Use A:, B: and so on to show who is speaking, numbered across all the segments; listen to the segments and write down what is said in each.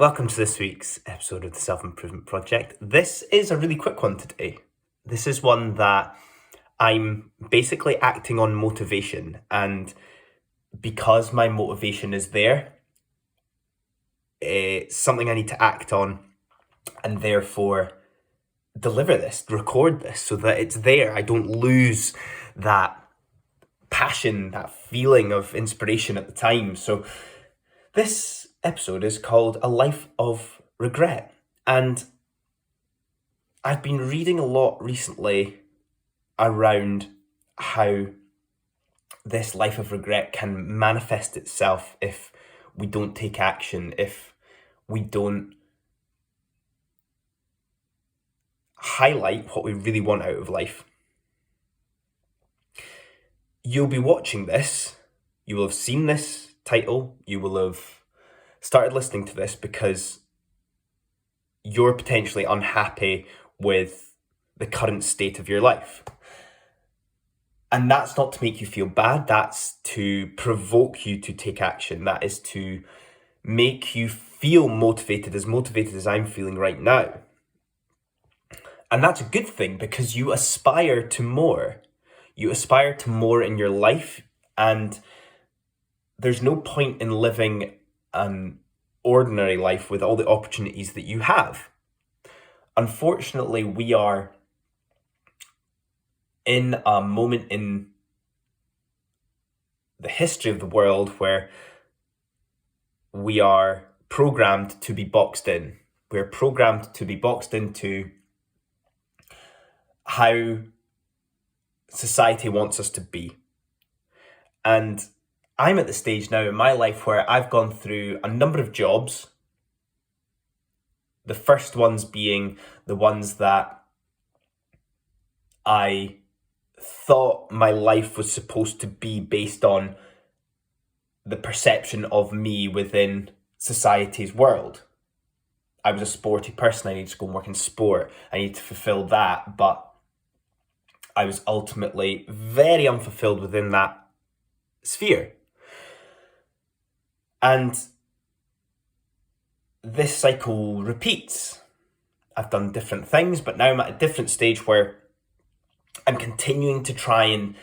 A: Welcome to this week's episode of the Self Improvement Project. This is a really quick one today. This is one that I'm basically acting on motivation, and because my motivation is there, it's something I need to act on and therefore deliver this, record this so that it's there. I don't lose that passion, that feeling of inspiration at the time. So, this episode is called A Life of Regret. And I've been reading a lot recently around how this life of regret can manifest itself if we don't take action, if we don't highlight what we really want out of life. You'll be watching this, you will have seen this title, you will have started listening to this because you're potentially unhappy with the current state of your life. And that's not to make you feel bad, that's to provoke you to take action. That is to make you feel motivated as I'm feeling right now. And that's a good thing because you aspire to more. You aspire to more in your life, and there's no point in living an ordinary life with all the opportunities that you have. Unfortunately, we are in a moment in the history of the world where we are programmed to be boxed in. We're programmed to be boxed into how society wants us to be. And I'm at the stage now in my life where I've gone through a number of jobs. The first ones being the ones that I thought my life was supposed to be based on the perception of me within society's world. I was a sporty person, I needed to go and work in sport, I needed to fulfill that, but I was ultimately very unfulfilled within that sphere. And this cycle repeats. I've done different things, but now I'm at a different stage where I'm continuing to try and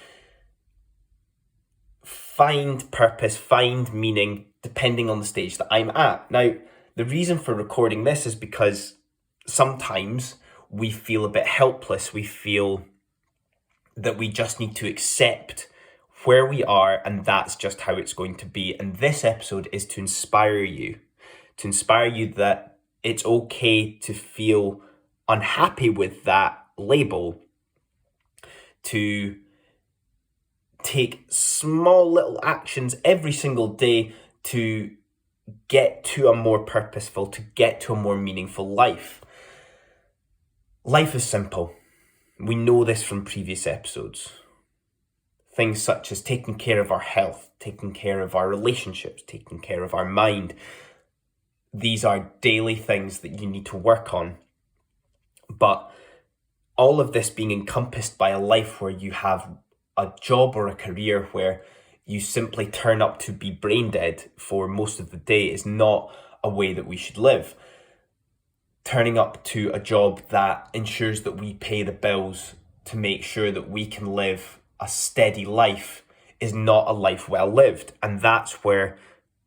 A: find purpose, find meaning, depending on the stage that I'm at. Now, the reason for recording this is because sometimes we feel a bit helpless. We feel that we just need to accept where we are, and that's just how it's going to be. And this episode is to inspire you that it's okay to feel unhappy with that label, to take small little actions every single day to get to a more purposeful, to get to a more meaningful life. Life is simple. We know this from previous episodes. Things such as taking care of our health, taking care of our relationships, taking care of our mind. These are daily things that you need to work on. But all of this being encompassed by a life where you have a job or a career where you simply turn up to be brain dead for most of the day is not a way that we should live. Turning up to a job that ensures that we pay the bills to make sure that we can live a steady life is not a life well lived. And that's where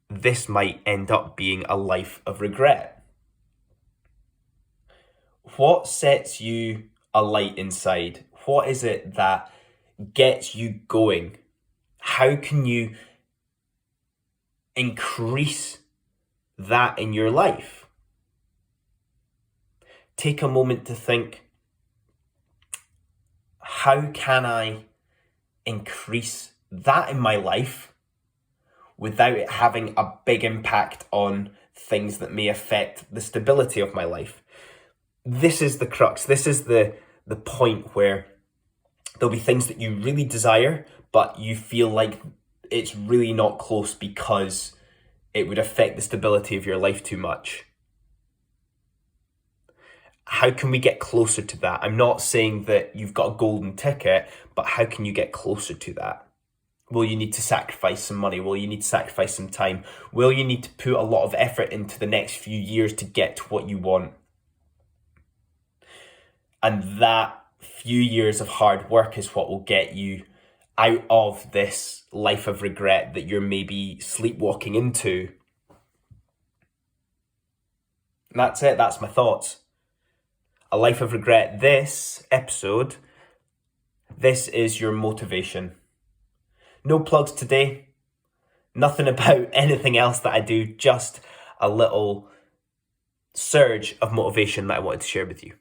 A: this might end up being a life of regret. What sets you alight inside? What is it that gets you going? How can you increase that in your life? Take a moment to think, how can I increase that in my life without it having a big impact on things that may affect the stability of my life? This is the crux. This is the point where there'll be things that you really desire, but you feel like it's really not close because it would affect the stability of your life too much. How can we get closer to that? I'm not saying that you've got a golden ticket, but how can you get closer to that? Will you need to sacrifice some money? Will you need to sacrifice some time? Will you need to put a lot of effort into the next few years to get to what you want? And that few years of hard work is what will get you out of this life of regret that you're maybe sleepwalking into. And that's it. That's my thoughts. A life of regret. This episode, this is your motivation. No plugs today. Nothing about anything else that I do. Just a little surge of motivation that I wanted to share with you.